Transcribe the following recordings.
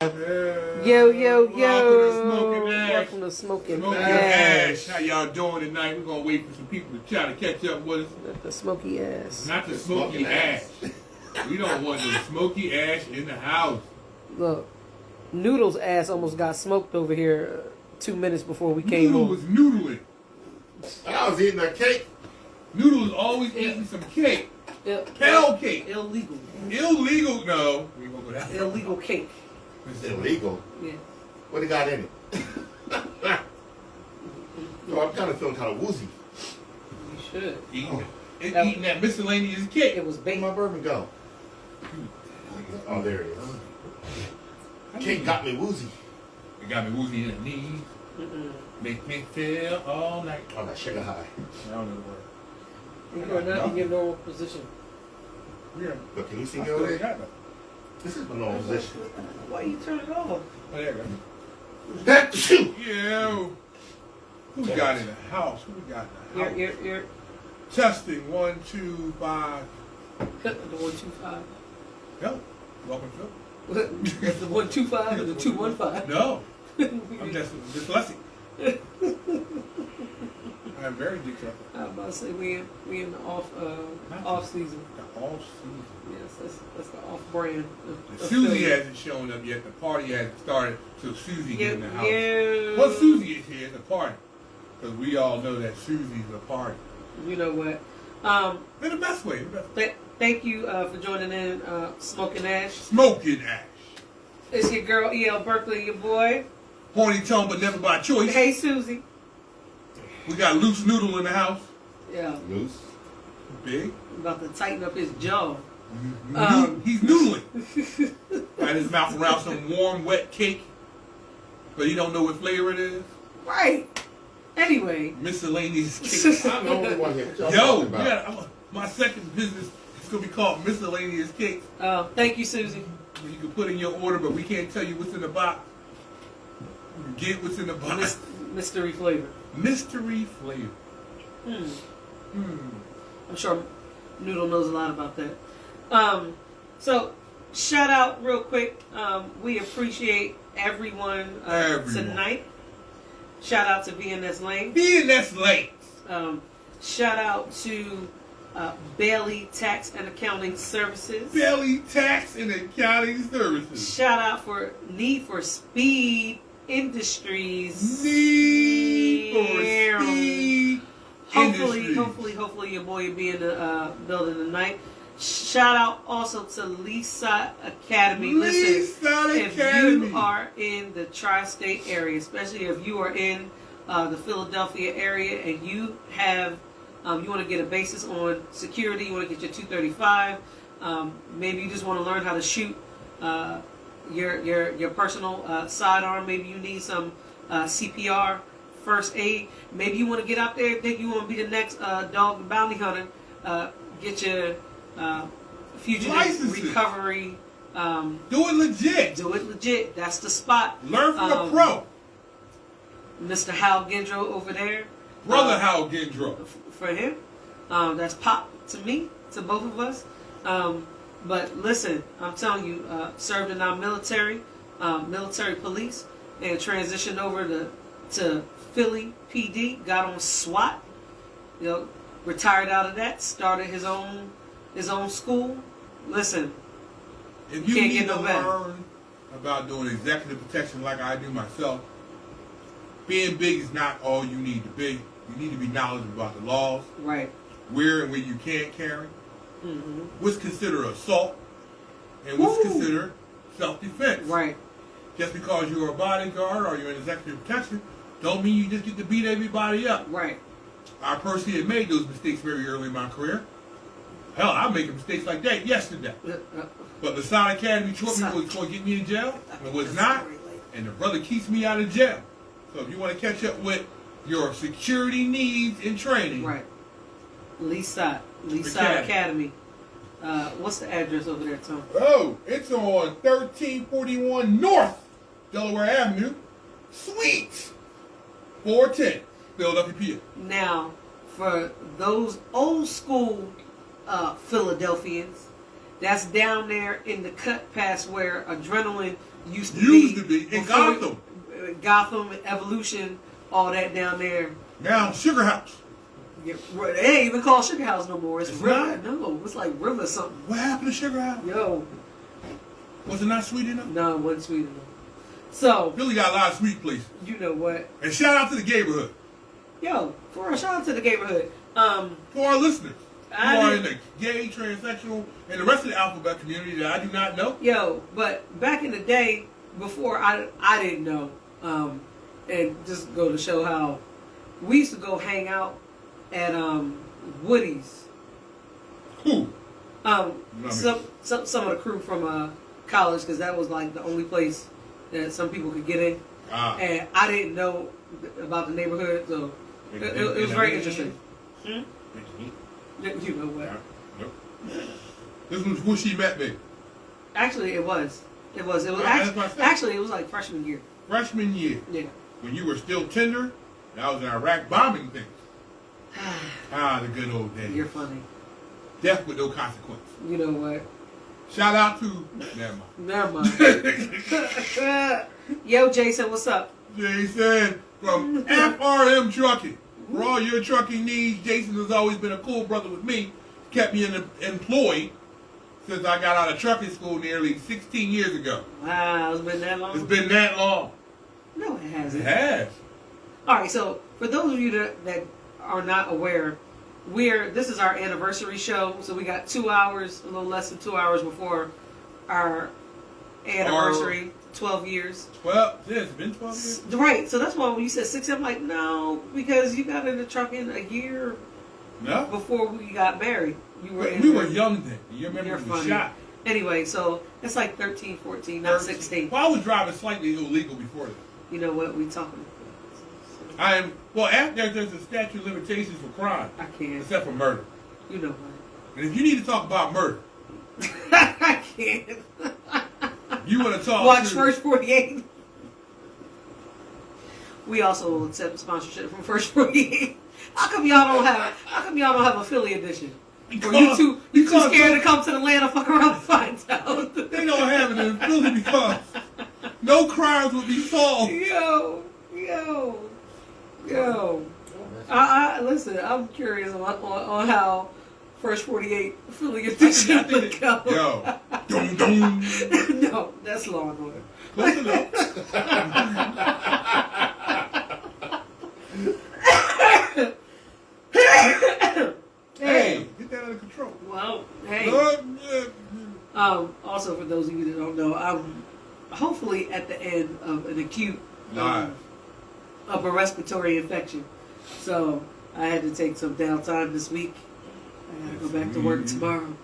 Yo, yo, yo. Welcome to Smoking Ash. How y'all doing tonight? We're going to wait for some people to try to catch up with us. The smoky ass. Not the smoky ash. We don't want the smoky ash in the house. Look, Noodle's ass almost got smoked over here 2 minutes before we came Noodle on. was noodling. I was eating a cake. Noodle is always eating some cake. Pound cake. Illegal. Illegal? No. We won't go that far. Illegal cake. It's illegal? Yeah. What it got in it? No, I'm kind of feeling kind of woozy. You should. Eating that miscellaneous cake. It was baked. Where'd my bourbon go? Oh, there it is. Cake got me woozy. It got me woozy in the knees. Make me feel all night. Oh, that sugar high. I don't know the word. You are not in your normal position. Yeah. But can you see me over there? This is my normal position. Why you turn it off? Oh, there you go. That shoot! Yeah. Who we got in the house? Who we got in the house? You're Testing 1, 2, 5. the 125. No. Welcome to That's the 125 or the 215. No. I'm just dyslexic. I'm very dyslexic. I was about to say we in the off season. The off season. Yes, that's the off brand. Susie hasn't shown up yet. The party hasn't started, so Susie is in the house. Yeah. Well, Susie is here at the party, because we all know that Susie's a party. You know what? In the best way. Thank you for joining in Smoking Ash. Smoking Ash. It's your girl E.L. Berkeley, your boy. Horny Tone, but never by choice. Hey, Susie. We got Loose Noodle in the house. Yeah. Loose. Big. About to tighten up his jaw. He's noodling. Got his mouth around some warm, wet cake, but he don't know what flavor it is. Right. Anyway. Miscellaneous cake. I'm the only one here. What y'all Yo, talking about? my second business is going to be called Miscellaneous Cake. Thank you, Susie. You can put in your order, but we can't tell you what's in the box. You can get what's in the box. Mystery flavor. Mystery flavor. I'm sure Noodle knows a lot about that. So, shout out real quick. We appreciate everyone tonight. Shout out to VNS Lane. VNS Lane. Shout out to Bailey Tax and Accounting Services. Bailey Tax and Accounting Services. Shout out for Need for Speed Industries. Need for Speed Industries. Hopefully your boy will be in the building tonight. Shout out also to Lisa Academy. If you are in the tri-state area, especially if you are in the Philadelphia area and you have you want to get a basis on security, you want to get your 235, maybe you just want to learn how to shoot your personal sidearm, maybe you need some CPR, first aid, maybe you want to get out there and think you want to be the next dog bounty hunter, get your fugitive licenses. Recovery. Do it legit. Do it legit. That's the spot. Learn from a pro. Mr. Hal Gendro over there. Brother Hal Gendro. For him. That's pop to me, to both of us. But listen, I'm telling you, served in our military police, and transitioned over to Philly PD, got on SWAT, retired out of that, started his own school. Listen, if you can't need get no to better. learn about doing executive protection like I do myself, being big is not all you need to be. You need to be knowledgeable about the laws, right? Where and when you can't carry, what's considered assault, and what's considered self-defense. Right. Just because you're a bodyguard or you're in executive protection, don't mean you just get to beat everybody up. Right. I personally have made those mistakes very early in my career. Hell, I'm making mistakes like that yesterday. But the Masonic Academy taught me what was going to get me in jail and what's not, and the brother keeps me out of jail. So if you want to catch up with your security needs and training, right? Lisa Academy. What's the address over there, Tom? Oh, it's on 1341 North Delaware Avenue, Suite 410, Philadelphia, PA. Now, for those old school Philadelphians, that's down there in the cut past where Adrenaline used to be in before Gotham. Gotham, Evolution, all that down there. Now Sugar House. Yeah, it ain't even called Sugar House no more. It's River. not? No, it's like River something. What happened to Sugar House? Yo. Was it not sweet enough? No, it wasn't sweet enough. So. Philly got a lot of sweet places. You know what? And shout out to the neighborhood. Yo, for a shout out to the neighborhood. For our listeners who are in the gay, transsexual, and the rest of the alphabet community that I do not know. Yo, but back in the day, before I didn't know, and just go to show how we used to go hang out at Woody's. Who? Some of the crew from college, because that was like the only place that some people could get in. And I didn't know about the neighborhood, so it was very interesting. You know what? Nope. This was who she met me. Actually, it was actually it was like freshman year. Freshman year. Yeah. When you were still tender, and I was in Iraq bombing things. The good old days. You're funny. Death with no consequence. You know what? Shout out to... Never mind. Yo, Jason, what's up? Jason from FRM Trucking. For all your trucking needs, Jason has always been a cool brother with me. Kept me employed since I got out of trucking school nearly 16 years ago. Wow, it's been that long? It's been that long. No, it hasn't. It has. All right, so for those of you that are not aware, this is our anniversary show, so we got 2 hours, a little less than 2 hours before our anniversary, 12 years. 12? Yeah, it's been 12 years? Right, so that's why when you said 6, I'm like, no, because you got into trucking a year before we got married. We were young then. You remember we were shot. Anyway, so it's like 13, 14, not 16. Well, I was driving slightly illegal before that. You know what? We talking. After there's a statute of limitations for crime. I can't. Except for murder. You know what? And if you need to talk about murder. I can't. You want to talk Watch First 48. We also will accept sponsorship from First 48. How come y'all don't have a Philly edition? Or you too scared to come to Atlanta, fuck around and find out. They don't have it in Philly because no crimes would be solved. Yo. Listen, I'm curious on how First 48 Philly edition would go. Yo. Dum. No, that's Law and Order. Close enough. Hey, get that under control. Well, hey. Also, for those of you that don't know, I'm hopefully at the end of an acute of a respiratory infection. So I had to take some downtime this week. I gotta go back to work tomorrow.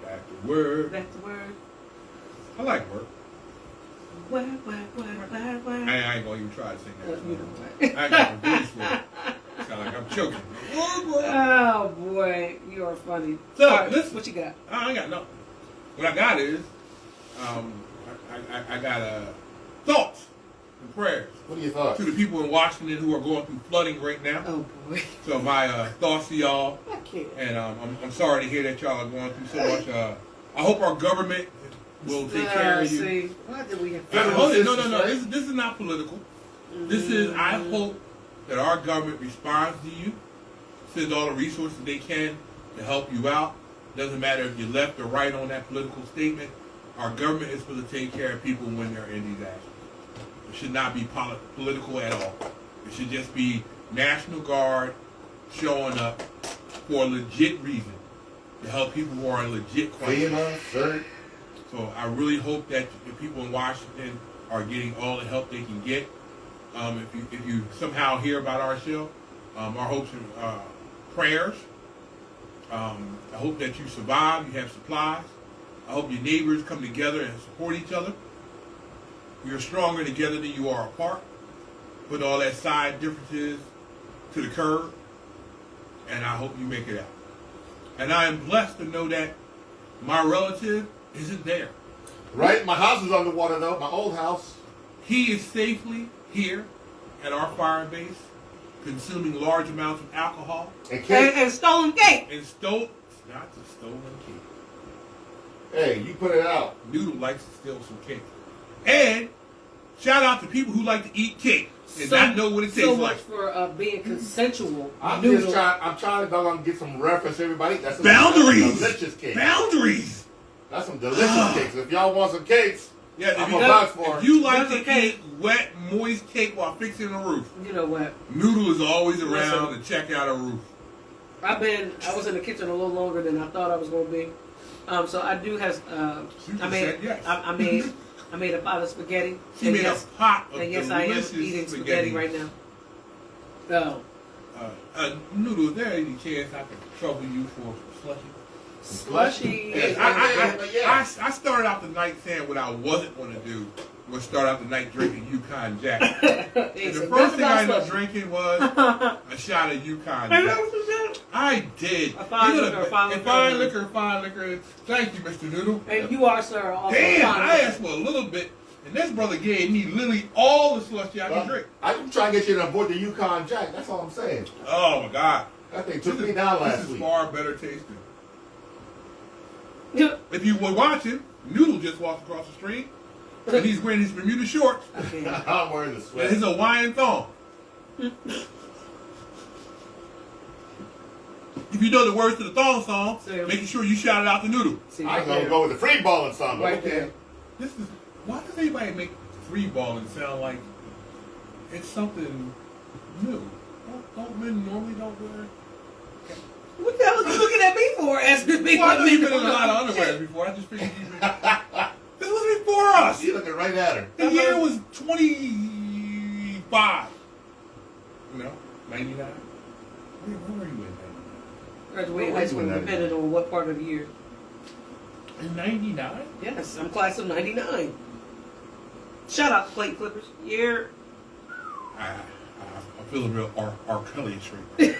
Back to work. I like work. Work. I ain't gonna even try to sing that song. You know what? I ain't got no voice for it. Sound like I'm choking. Oh boy, you are funny. So, right, listen. what you got? I ain't got nothing. What I got is, I got thoughts and prayers. What are your thoughts? To the people in Washington who are going through flooding right now. Oh boy. So my thoughts to y'all. I can't. And I'm sorry to hear that y'all are going through so much. I hope our government will take care of you. See, why did we have No. This is not political. This is, I hope that our government responds to you, sends all the resources they can to help you out. Doesn't matter if you're left or right on that political statement. Our government is supposed to take care of people when they're in these actions. It should not be political at all. It should just be National Guard showing up for a legit reason to help people who are in legit crisis. So I really hope that the people in Washington are getting all the help they can get. If you somehow hear about our show, our hopes and prayers. I hope that you survive, you have supplies. I hope your neighbors come together and support each other. You're stronger together than you are apart. Put all that side differences to the curb. And I hope you make it out. And I am blessed to know that my relative isn't there. Right? My house is underwater though, my old house. He is safely here at our fire base, consuming large amounts of alcohol. And stolen cake. It's not the stolen cake. Hey, you put it out. Noodle likes to steal some cake. And shout out to people who like to eat cake and not know what it tastes so like. much for being consensual. I'm trying to get some reference, everybody. That's some Boundaries. Delicious cake. Boundaries. That's some delicious cakes. If y'all want some cakes, Yeah, I'm a box for if it. you like to eat wet, moist cake while fixing a roof, You know what? Noodle is always around to check out a roof. I was in the kitchen a little longer than I thought I was going to be. So I do have. I made a pot of spaghetti. She made a pot of and yes, I am delicious eating spaghetti right now. Noodle, is there any chance I could trouble you for slushy? Slushy. I started out the night saying what I wasn't going to do was start out the night drinking Yukon Jack. And the first thing I ended up drinking was a shot of Yukon Jack. I did. A fine liquor. Fine liquor. Thank you, Mr. Noodle. And you are, sir, also Damn, fine I liquor. asked for a little bit, and this brother gave me literally all the slushy I can drink. I'm trying to get you to avoid the Yukon Jack. That's all I'm saying. Oh, my God. That thing took me down last week. This is week. far better tasting. If you were watching, Noodle just walked across the street, and he's wearing his Bermuda shorts I'm wearing the sweat. and his Hawaiian thong. If you know the words to the thong song, making sure you shout it out to Noodle. I'm going to go with the free balling song. Right okay. there. Why does anybody make free balling sound like it's something new? Don't men normally don't wear? What the hell are you looking at me for? Asking me. Well, I know you've been in a lot of underwear before. I just figured this was before us. You're looking right at her. The year was 25. No, 99. Where were you in 99? Graduated high school, depending on what part of the year. In 99? Yes, I'm class of 99. Shout out to Plate Clippers. Yeah. I'm feeling real R. Kelly-ish right now.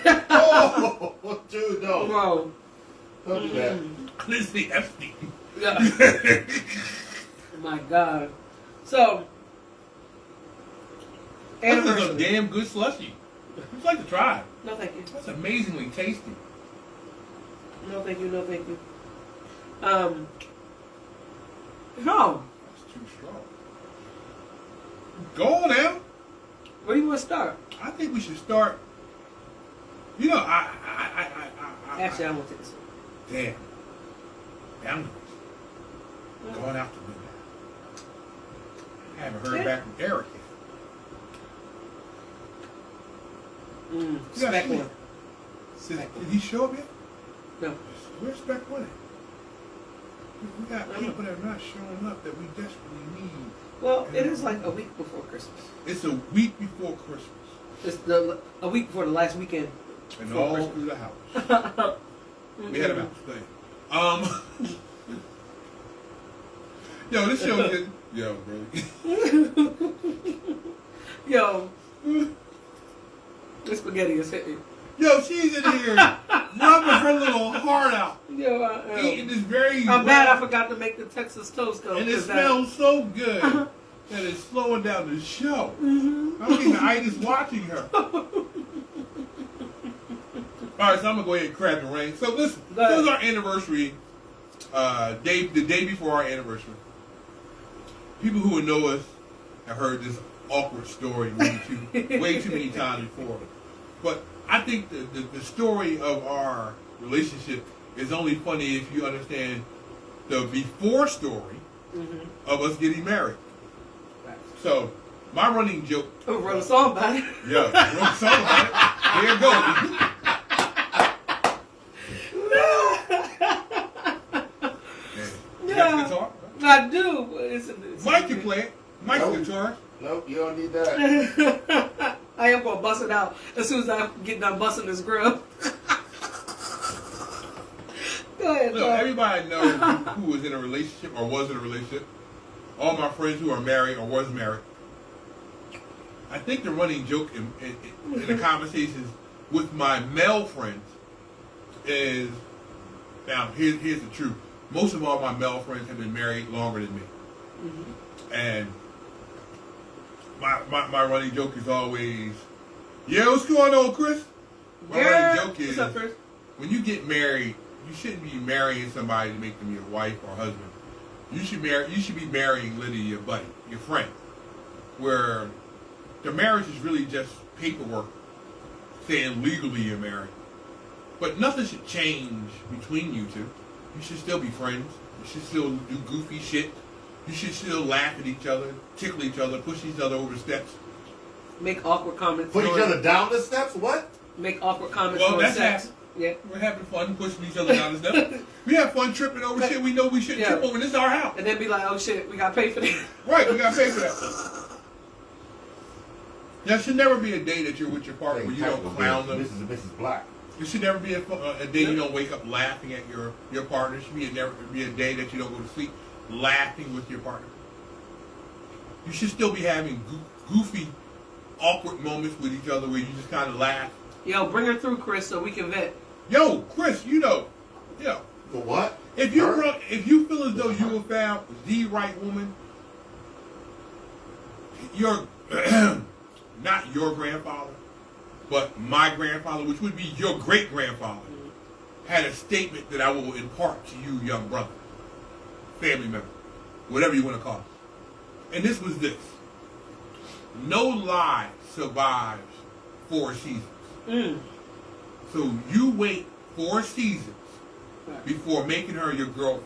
Oh, dude, no. Bro. Don't do that. Lindsay Epstein. Yeah. My God. So, This is a anniversary. damn good slushy. Would you like to try it? No, thank you. That's amazingly tasty. No, thank you. No, thank you. No. That's too strong. Go on now. Where do you want to start? I think we should start. You know, Actually, I want to take this one. Damn. Boundaries. Going out to midnight. I haven't heard back from Eric yet. Spec one. Did he show up yet? No. Where's Spec One? We got people that are not showing up that we desperately need. Well, it is like a week before Christmas. It's a week before Christmas. It's a week before the last weekend. And all through the house. We had a mouse thing. Yo, this show is... Yo, bro. Yo. This spaghetti is hitting. Yo, she's in here rubbing her little heart out. Yo, Eating this very... I'm mad I forgot to make the Texas toast though. And it smells so good that it's slowing down the show. I'm getting itis watching her. All right, so I'm going to go ahead and crack the ring. So listen, this is our anniversary, the day before our anniversary. People who know us have heard this awkward story way too many times before. But I think the story of our relationship is only funny if you understand the before story of us getting married. So, my running joke... Oh, wrote a song about it. Yeah, wrote a song about it. There you go. You got the guitar? I do. It's Mike can play it. Mike's guitar. Nope, you don't need that. I am going to bust it out as soon as I get done busting this grill. Go ahead, Look, everybody knows who was in a relationship or was in a relationship. All my friends who are married or was married. I think the running joke in the conversations with my male friends is, now here's the truth. Most of all my male friends have been married longer than me. And my running joke is always, yeah, what's going on, Chris? My running joke is, what's up, Chris? When you get married, you shouldn't be marrying somebody to make them your wife or husband. You should be marrying literally your buddy. your friend, where the marriage is really just paperwork saying legally you're married. But nothing should change between you two. You should still be friends. You should still do goofy shit. You should still laugh at each other, tickle each other, push each other over steps. Make awkward comments. Put each other down the steps? What? Make awkward comments. Well, that's sex. happening. Yeah. We're having fun pushing each other down the steps. We have fun tripping over shit we know we shouldn't trip over. This is our house. And then be like, oh shit, we got to pay for that. Right, we got to pay for that. There should never be a day that you're with your partner where you don't clown them. Mrs. Black. There should never be a day you don't wake up laughing at your partner. There should never be a day that you don't go to sleep laughing with your partner. You should still be having goofy, awkward moments with each other where you just kind of laugh. Yo, bring her through, Chris, so we can vet. Yo, Chris, The what? If you feel as though you have found the right woman, you're not your grandfather, but my grandfather, which would be your great-grandfather, had a statement that I will impart to you, young brother, family member, whatever you want to call it. And this was this. No lie survives 4 seasons. So you wait 4 seasons before making her your girlfriend.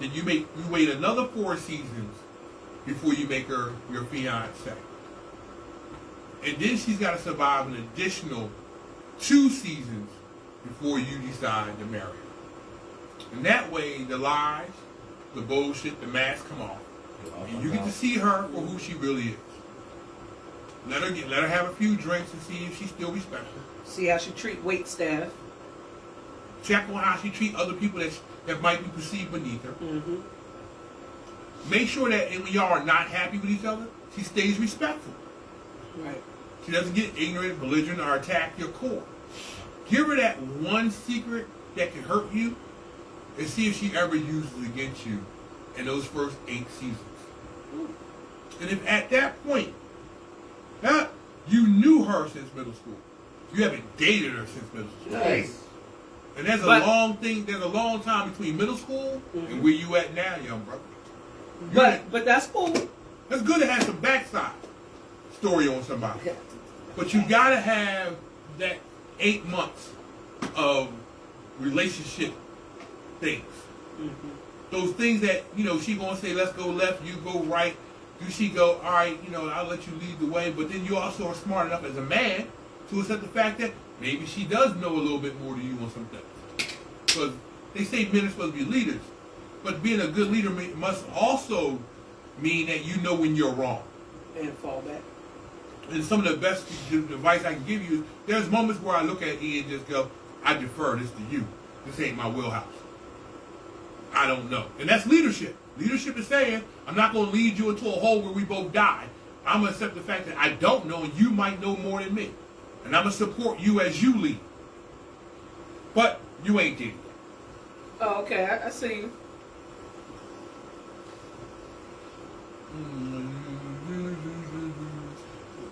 Then you wait another 4 seasons before you make her your fiancé. And then she's got to survive an additional 2 seasons before you decide to marry her. And that way, the lies, the bullshit, the mask come off. And you get to see her for who she really is. Let her have a few drinks and see if she still respects her. See how she treat wait staff. Check on how she treat other people that might be perceived beneath her. Make sure that when y'all are not happy with each other, she stays respectful. Right. She doesn't get ignorant, belligerent, or attack your core. Give her that one secret that can hurt you and see if she ever uses it against you in those first 8 seasons. And if at that point, you knew her since middle school. You haven't dated her since middle school. Nice. And there's a long time between middle school and where you at now, young brother. But that's cool. That's good to have some backside story on somebody. But you gotta have that 8 months of relationship things. Those things that, she gonna say, let's go left, you go right. Do she go, all right, I'll let you lead the way. But then you also are smart enough as a man to accept the fact that maybe she does know a little bit more than you on some things. Because they say men are supposed to be leaders. But being a good leader must also mean that you know when you're wrong. And fall back. And some of the best advice I can give you is there's moments where I look at E and just go, I defer this to you. This ain't my wheelhouse. I don't know. And that's leadership. Leadership is saying, I'm not going to lead you into a hole where we both die. I'm going to accept the fact that I don't know and you might know more than me. And I'm going to support you as you lead. But you ain't there. Oh, okay. I see you.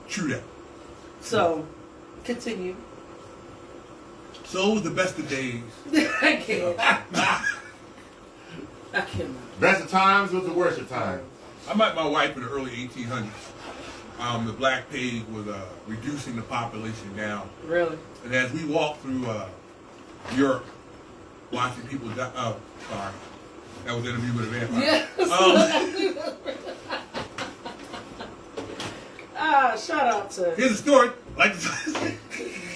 True that. So, continue. So the best of days. I can't. I cannot. Best of times was the worst of times. I met my wife in the early 1800s. The Black Plague was reducing the population down. Really? And as we walked through Europe, watching people die. Oh, sorry. That was an interview with a vampire. Yes. Shout out to Here's a story.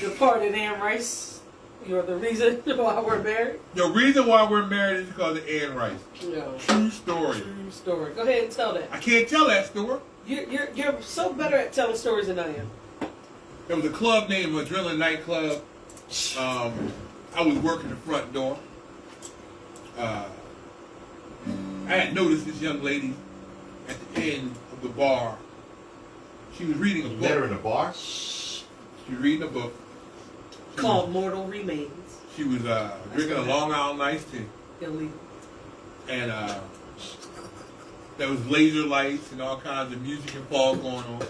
departed Anne Rice. You're the reason why we're married. The reason why we're married is because of Anne Rice. No. True story. True story. Go ahead and tell that. I can't tell that story. You're so better at telling stories than I am. There was a club named Adrenaline Nightclub. I was working the front door. I had noticed this young lady at the end of the bar. She was reading a book. Met her in the bar? She was reading a book. Called Mortal Remains. She was drinking a Long Island iced tea. Illegal. And there was laser lights and all kinds of music and fog going on.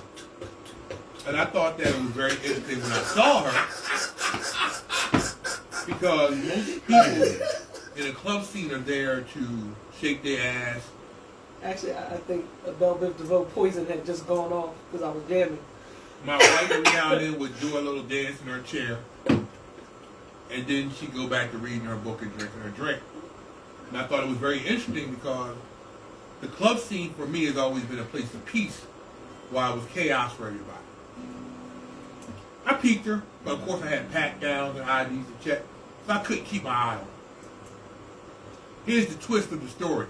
And I thought that it was very interesting when I saw her. Because most people in a club scene are there to shake their ass Actually, I think Belle Biv DeVoe Poison had just gone off because I was jamming. My wife every now and then would do a little dance in her chair, and then she'd go back to reading her book and drinking her drink. And I thought it was very interesting because the club scene for me has always been a place of peace, while it was chaos for everybody. I peeked her, but of course I had pat downs and IDs to check, so I couldn't keep my eye on her. Here's the twist of the story.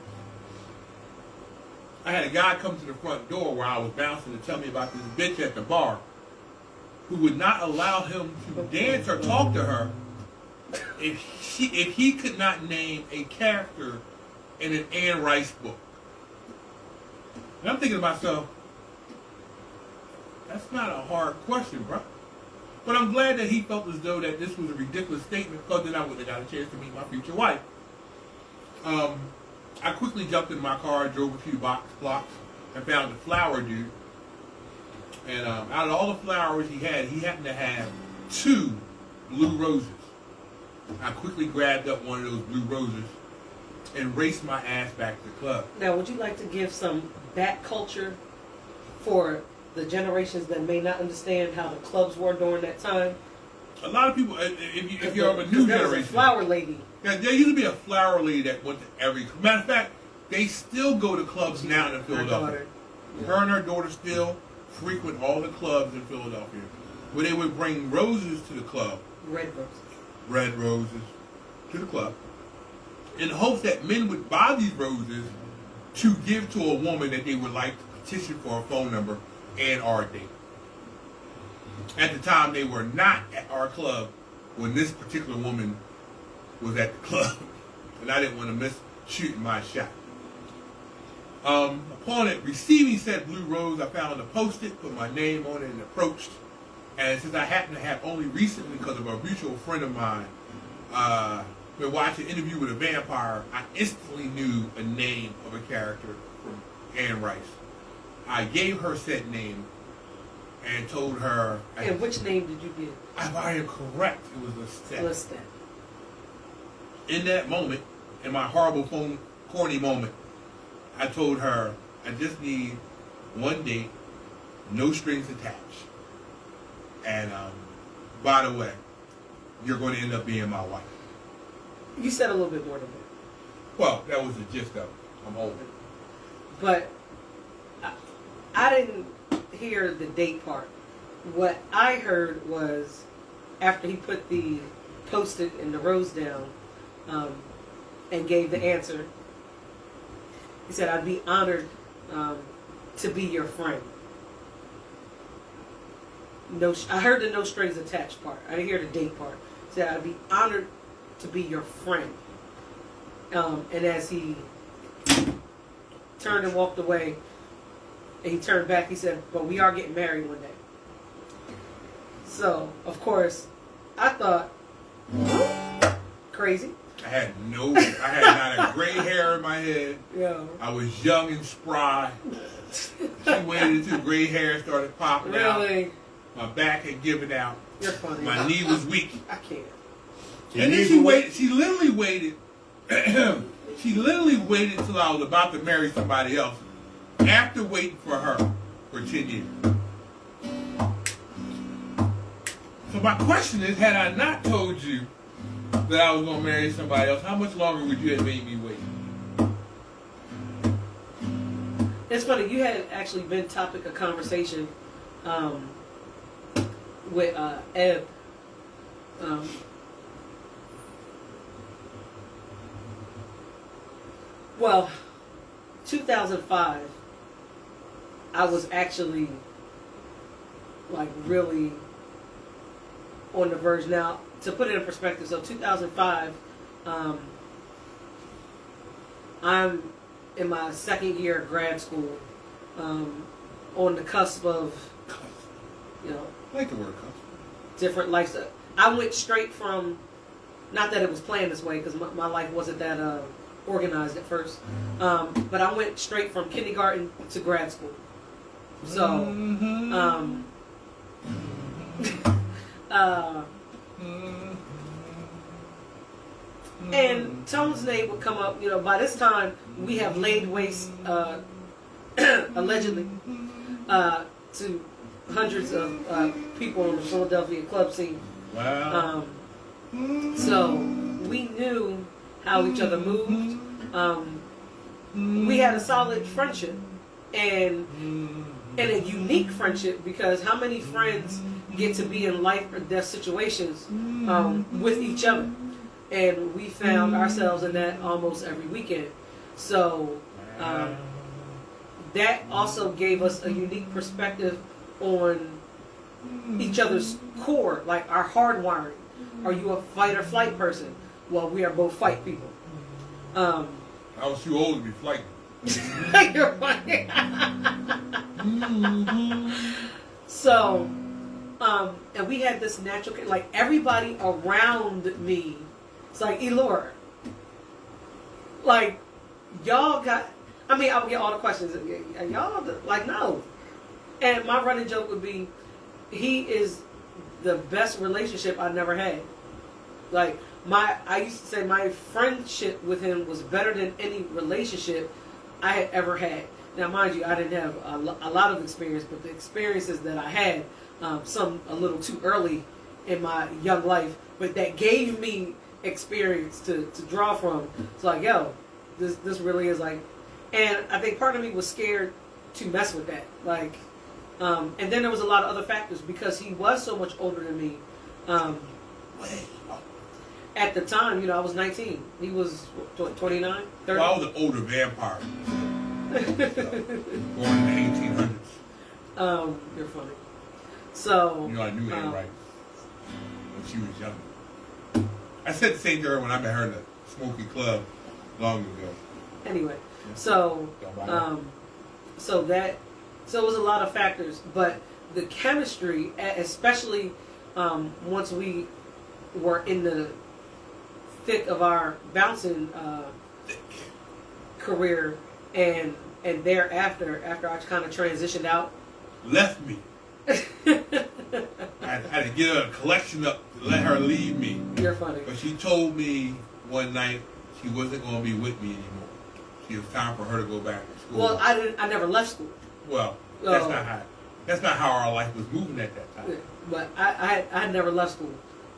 I had a guy come to the front door where I was bouncing to tell me about this bitch at the bar who would not allow him to dance or talk to her if he could not name a character in an Anne Rice book. And I'm thinking to myself, that's not a hard question, bro. But I'm glad that he felt as though that this was a ridiculous statement, because then I wouldn't have got a chance to meet my future wife. I quickly jumped in my car, drove a few blocks, and found the flower dude. And out of all the flowers he happened to have 2 blue roses. I quickly grabbed up one of those blue roses and raced my ass back to the club. Now, would you like to give some back culture for the generations that may not understand how the clubs were during that time? A lot of people, if you're of a new there generation, was a flower lady. There used to be a flower lady that went to every club. Matter of fact, they still go to clubs now in Philadelphia. Her and her daughter still frequent all the clubs in Philadelphia, where they would bring roses to the club. Red roses to the club, in hopes that men would buy these roses to give to a woman that they would like to petition for a phone number and or a date. At the time, they were not at our club when this particular woman was at the club, and I didn't want to miss shooting my shot. Upon it receiving said blue rose, I found a post-it, put my name on it, and approached. And since I happen to have only recently, because of a mutual friend of mine, been watching Interview with a Vampire, I instantly knew a name of a character from Anne Rice. I gave her said name and told her... And which name did you give? If I am correct, it was Lestat. Lestat. In that moment, in my horrible corny moment, I told her, I just need one date, no strings attached. And by the way, you're going to end up being my wife. You said a little bit more than that. Well, that was the gist of it. I'm old. But I didn't hear the date part. What I heard was after he put the post-it and the rose down and gave the answer, he said, I'd be honored to be your friend. No, I heard the no strings attached part. I didn't hear the date part. He said, I'd be honored to be your friend. And as he turned and walked away, and he turned back, he said, but we are getting married one day. So, of course, I thought, crazy. I had not a gray hair in my head. Yeah. I was young and spry. She waited until gray hair started popping out. Really? My back had given out. You're funny. My knee was weak. I can't. And then she waited. She literally waited. She literally waited until I was about to marry somebody else. After waiting for her for 10 years. So my question is, had I not told you that I was going to marry somebody else, how much longer would you have made me wait? It's funny. You had actually been topic of conversation with Eb. Well, 2005, I was actually like really on the verge. Now, to put it in perspective, so 2005, I'm in my second year of grad school, on the cusp of, you know, I like the word cusp. Different lives. I went straight from, not that it was planned this way, because my life wasn't that organized at first, but I went straight from kindergarten to grad school. So, And Tone's name would come up. You know, by this time we have laid waste, allegedly, to hundreds of people on the Philadelphia club scene. Wow. So we knew how each other moved. We had a solid friendship and a unique friendship, because how many friends get to be in life or death situations with each other? And we found ourselves in that almost every weekend. So that also gave us a unique perspective on each other's core, like our hardwiring. Are you a fight or flight person? Well, we are both fight people. I was too old to be flight. You're funny. So, and we had this natural, like everybody around me, it's like, Elora, like, y'all got, I mean, I would get all the questions, and y'all, like, no. And my running joke would be, he is the best relationship I never had. Like, I used to say my friendship with him was better than any relationship I had ever had. Now, mind you, I didn't have a lot of experience, but the experiences that I had, some a little too early in my young life, but that gave me experience to draw from. It's like, yo, this really is like, and I think part of me was scared to mess with that. Like, and then there was a lot of other factors, because he was so much older than me. At the time, you know, I was 19. He was, what, 29? 30? Well, I was an older vampire. Born in the 1800s. You're funny. So, you know, I knew that right when she was young. I said the same to her when I met her in the Smoky Club long ago. Anyway, so it was a lot of factors, but the chemistry, especially once we were in the thick of our bouncing career, and thereafter, after I kind of transitioned out, left me. I had to get a collection up to let her leave me. You're funny. But she told me one night she wasn't going to be with me anymore. It was time for her to go back to school. Well, I never left school. Well, that's not how our life was moving at that time. But I had never left school,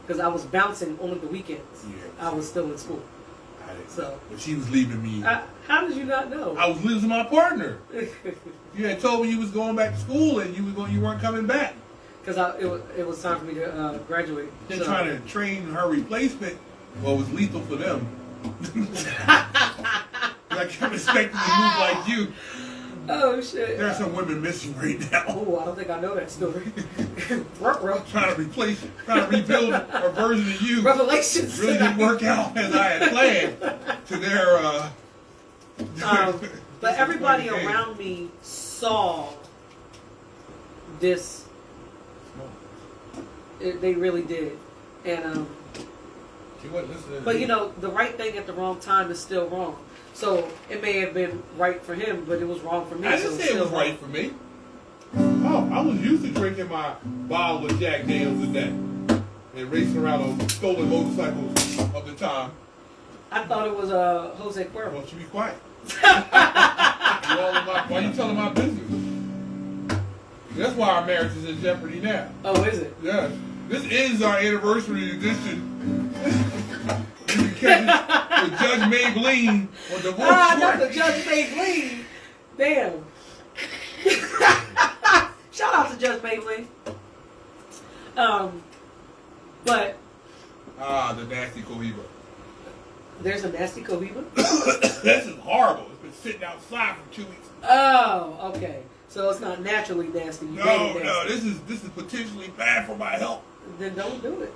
because I was bouncing only the weekends. Yeah. I was still in school. I didn't So, know. But she was leaving me. How did you not know? I was losing my partner. You had told me you was going back to school and you weren't coming back. Because it was time for me to graduate. Then trying to train her replacement, well, it was lethal for them. I can't expect them to move like you. Oh, shit. There are some women missing right now. Oh, I don't think I know that story. Trying to rebuild a version of you. Revelations. Really didn't work out as I had planned to their... but everybody around me saw this. They really did. And she wasn't listening. But you know, the right thing at the wrong time is still wrong. So it may have been right for him, but it was wrong for me. I didn't say it was right for me. Oh, I was used to drinking my bottle of Jack Daniels a day and racing around on stolen motorcycles of the time. I thought it was Jose Cuervo. Why don't you be quiet? Why are you telling my business? That's why our marriage is in jeopardy now. Oh, is it? Yes. This is our anniversary edition. You can catch it with Judge Maybelline on Divorce Court. Not the Judge Maybelline. Damn. Shout out to Judge Maybelline. But the nasty Cohiba. There's a nasty Cohiba? This is horrible. It's been sitting outside for 2 weeks. Oh, okay. So it's not naturally nasty. No, this is potentially bad for my health. Then don't do it.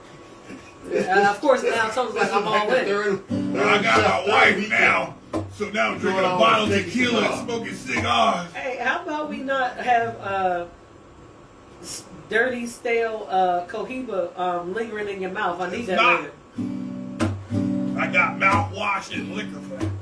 Of course, now Tony's like, I'm all in. I got my wife now, so now I'm drinking a bottle of tequila and smoking cigars. Hey, how about we not have dirty, stale Cohiba lingering in your mouth? I need that later. I got mouthwash and liquor for that.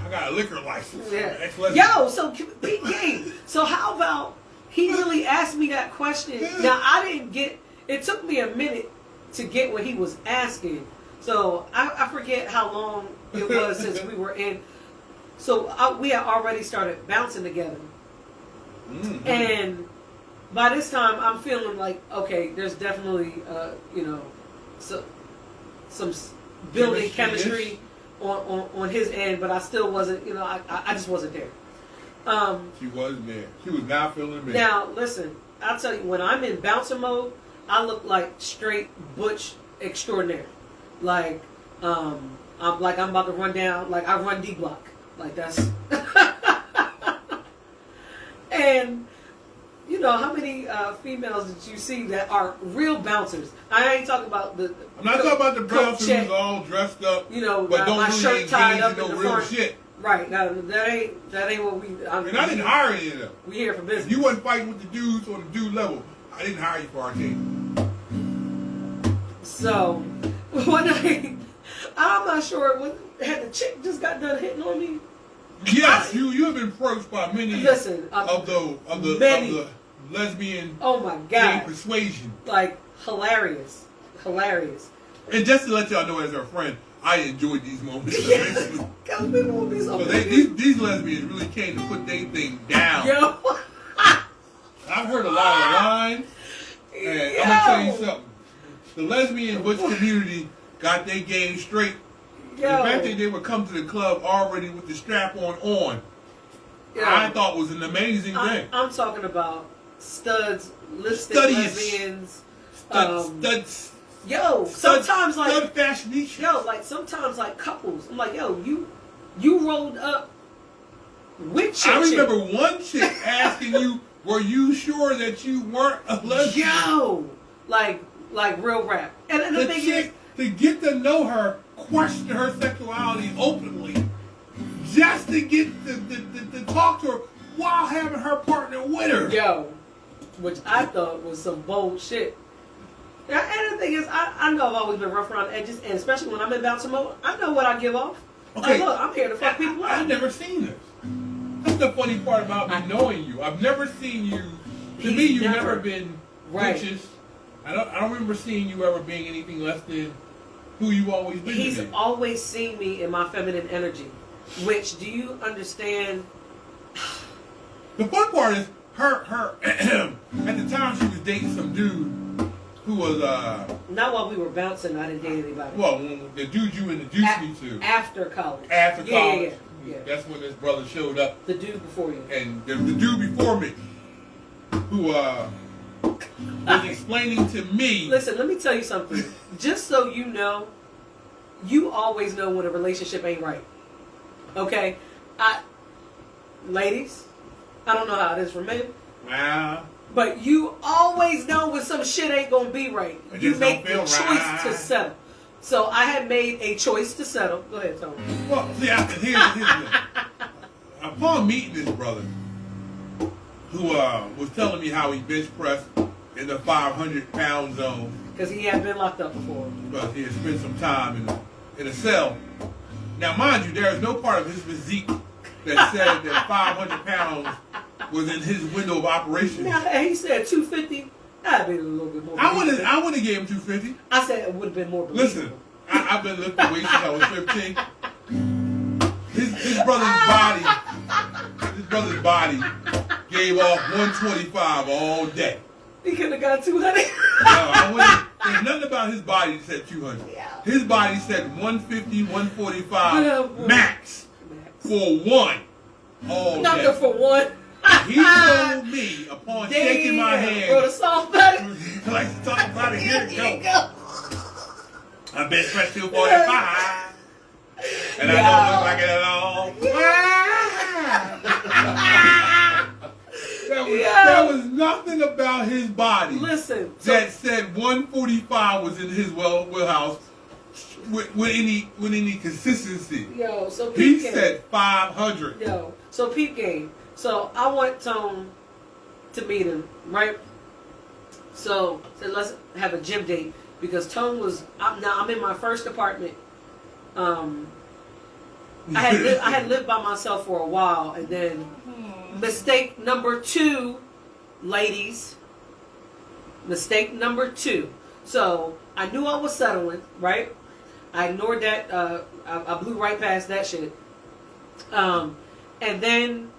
I got a liquor license. Yeah. Yo, so Pete Game. So how about he really asked me that question? Now I didn't get. It took me a minute to get what he was asking. So I forget how long it was since we were in. So we had already started bouncing together. Mm-hmm. And by this time, I'm feeling like, okay, there's definitely, some building chemistry on his end, but I still wasn't, I just wasn't there. She wasn't there. She was not feeling me. Now, listen, I'll tell you, when I'm in bouncer mode, I look like straight butch extraordinaire. Like, I'm about to run down, like I run D block. Like that's and you know how many females did you see that are real bouncers? I ain't talking about the. I'm not talking about the bouncers who's all dressed up, but don't my really shirt tied up no in the real front. shit. Right, now that ain't what we. And I didn't hire any of them. We here for business. If you wasn't fighting with the dudes on the dude level, I didn't hire you for our team. So one night, I'm not sure what had the chick just got done hitting on me. Yes, you have been approached by many of the lesbian oh my god gay persuasion. Like hilarious. And just to let y'all know, as our friend, I enjoyed these moments. Because people will be so these lesbians really came to put their thing down. Yo. I've heard a lot of lines, and I'm gonna tell you something. The lesbian butch community got their game straight. The fact that they would come to the club already with the strap on, I thought was an amazing thing. I'm talking about studs, lipstick lesbians, studs. Yo, sometimes like fashionista. Yo, like sometimes like couples. I'm like, yo, you rolled up with your I remember one chick asking you, "Were you sure that you weren't a lesbian?" Yo, like real rap. And the thing is, to get to know her, question her sexuality openly, just to get to talk to her while having her partner with her. Yo, which I thought was some bold shit. And the thing is, I know I've always been rough around the edges, and especially when I'm in bouncer mode, I know what I give off. Okay, like, look, I'm here to fuck people up. I've never seen this. That's the funny part about me knowing you. I've never seen you. To me, you've never been bitches. I don't remember seeing you ever being anything less than who you always been. He's always seen me in my feminine energy. Which, do you understand? The fun part is her at the time she was dating some dude who was not while we were bouncing. I didn't date anybody. Well, the dude you introduced me to after college. After college, yeah. That's when this brother showed up. The dude before you. And the dude before me, who was explaining to me. Listen, let me tell you something. Just so you know, you always know when a relationship ain't right. Okay, ladies, I don't know how it is for men. Wow. But you always know when some shit ain't gonna be right. You make the choice to settle. So I had made a choice to settle. Go ahead, Tony. Well, see, here's the thing. Upon meeting this brother, who was telling me how he bench pressed in the 500-pound zone. Because he had been locked up before. But he had spent some time in a cell. Now, mind you, there is no part of his physique that said that 500 pounds was in his window of operation. Now, he said 250. That'd be a little bit more. I would have gave him 250. I said it would have been more believable. Listen, I've been lifting weights since I was 15. His brother's body gave off 125 all day. He could have got 200. There's nothing about his body that said 200. Yeah. His body said 150, 145 max for one all day. Number for one. He told me upon shaking my hand. Bro, the soft buddy. Like to talk about it. Here it go. I bet fresh 245. And I don't look like it at all. There was nothing about his body that said 145 was in his wheelhouse with any consistency. Yo, so he said 500. Yo, so peep game. So I want Tone to meet him, right? So let's have a gym date because Tone was. I'm in my first apartment. I had lived by myself for a while, and then mistake number 2, ladies. Mistake number 2. So I knew I was settling, right? I ignored that. I blew right past that shit. And then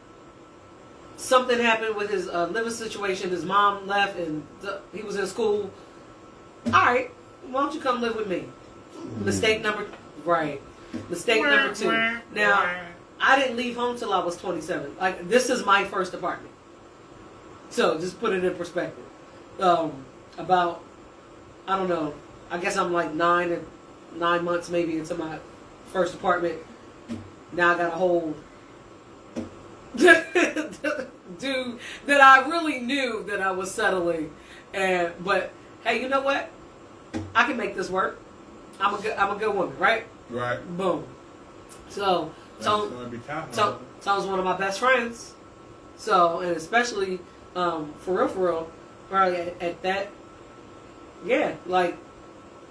something happened with his living situation. His mom left, and he was in school. All right, why don't you come live with me? Mistake number 2. Now, I didn't leave home till I was 27. Like, this is my first apartment. So just put it in perspective. About, I don't know, I guess I'm like 9 months maybe into my first apartment. Now I got a whole dude that I really knew that I was settling. But hey, you know what? I can make this work. I'm a good woman, right? Right. Boom. So Tom's one of my best friends. So, and especially for real, probably at that, yeah, like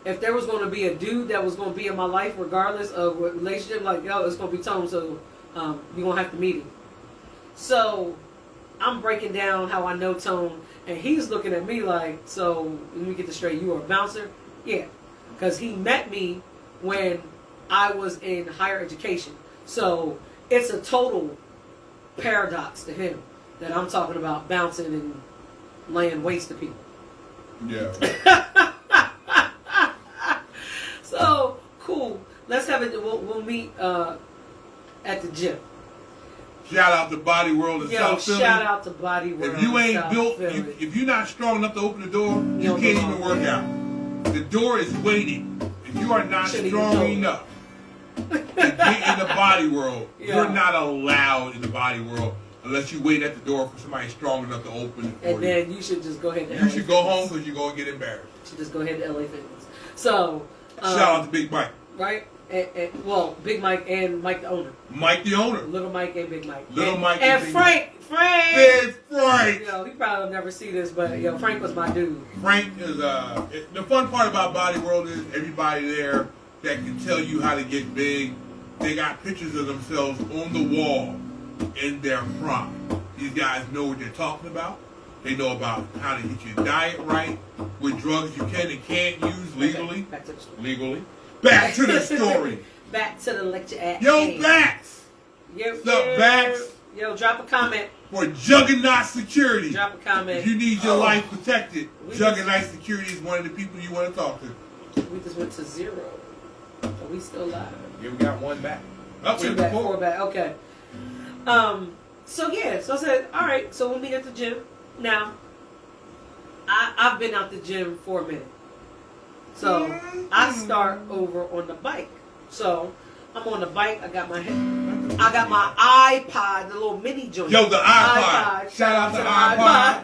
if there was going to be a dude that was going to be in my life, regardless of what relationship, like yo, it's going to be Tom. So you're gonna have to meet him. So I'm breaking down how I know Tone, and he's looking at me like, so let me get this straight, you are a bouncer? Yeah, because he met me when I was in higher education. So it's a total paradox to him that I'm talking about bouncing and laying waste to people. Yeah. So cool. Let's have it. We'll meet at the gym. Shout out to Body World in South Philly. Shout out to Body World. If you ain't built, if you're not strong enough to open the door, you can't even work out. The door is waiting. If you are not strong enough to get in the Body World, you're not allowed in the Body World unless you wait at the door for somebody strong enough to open it for you. And then you should just go ahead to You should go home because you're going to get embarrassed. You should just go ahead to LA Fitness. So, shout out to Big Mike. Right? Well, Big Mike and Mike the owner. Mike the owner. Little Mike and Big Mike. Little Mike and Frank. Big Frank. You know, he probably will never see this, but yo, Frank was my dude. Frank is the fun part about Body World is everybody there that can tell you how to get big. They got pictures of themselves on the wall in their prime. These guys know what they're talking about. They know about how to get your diet right, what drugs you can and can't use legally. Back to the story. Legally. Back to the story. Back to the lecture at Yo, Backs. What's up, Backs? Yo, drop a comment. For Juggernaut Security. Drop a comment. If you need your life protected, Juggernaut Security is one of the people you want to talk to. We just went to 0. Are we still live? Yeah, we got 1 back. Oh, 2 back, 4 back. Okay. So I said, all right. So we'll meet at the gym. Now, I've been out the gym for a minute. So I start over on the bike. So I'm on the bike. I got my iPod, the little mini joint. Yo, the iPod. Shout out to the iPod.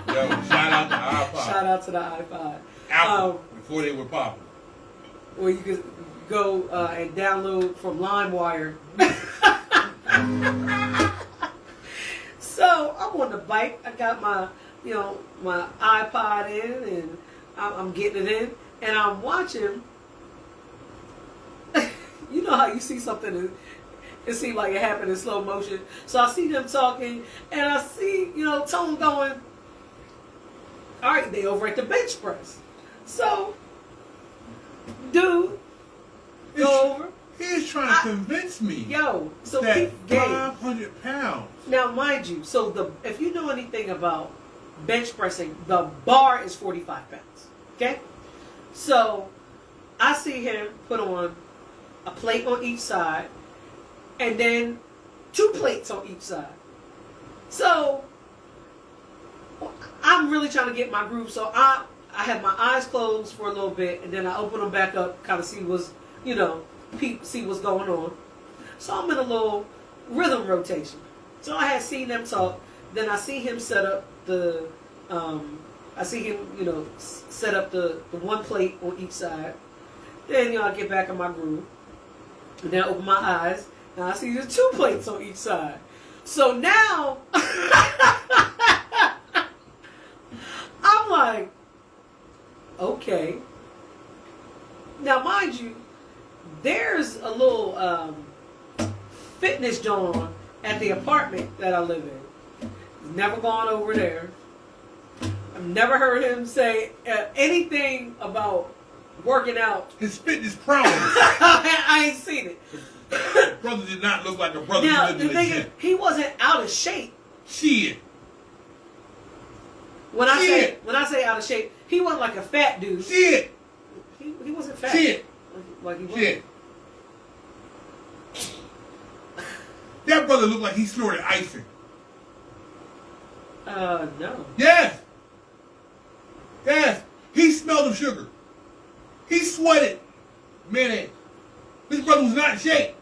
Yo, shout out to the iPod. Shout out to the iPod. Apple, before they were popular. Where you could go and download from LimeWire. So I'm on the bike. I got my iPod in, and I'm getting it in, and I'm watching. You know how you see something, it seems like it happened in slow motion. So I see them talking, and I see Tone going. All right, they over at the bench press. So, dude, go over. He's trying to convince me. Yo, so that Gabe, 500 pounds. Now, mind you, so if you know anything about bench pressing, the bar is 45 pounds. Okay? So, I see him put on a plate on each side, and then 2 plates on each side. So, I'm really trying to get my groove. So, I have my eyes closed for a little bit, and then I open them back up, kind of see what's going on. So I'm in a little rhythm rotation. So I had seen them talk. Then I see him set up the, set up the 1 plate on each side. Then I get back in my groove. And then I open my eyes. And I see the 2 plates on each side. So now I'm like, okay. Now mind you, there's a little fitness joint at the apartment that I live in. Never gone over there. I've never heard him say anything about working out. His fitness prowess. I ain't seen it. Brother did not look like a brother Now, who lived the in the thing gym. is, he wasn't out of shape. Shit. When I say out of shape, he wasn't like a fat dude. Shit. He wasn't fat. Shit. Like he wasn't. Shit. That brother looked like he snorted icing. No. Yes. Yes. He smelled of sugar. He sweated. Man, this brother was not in shape.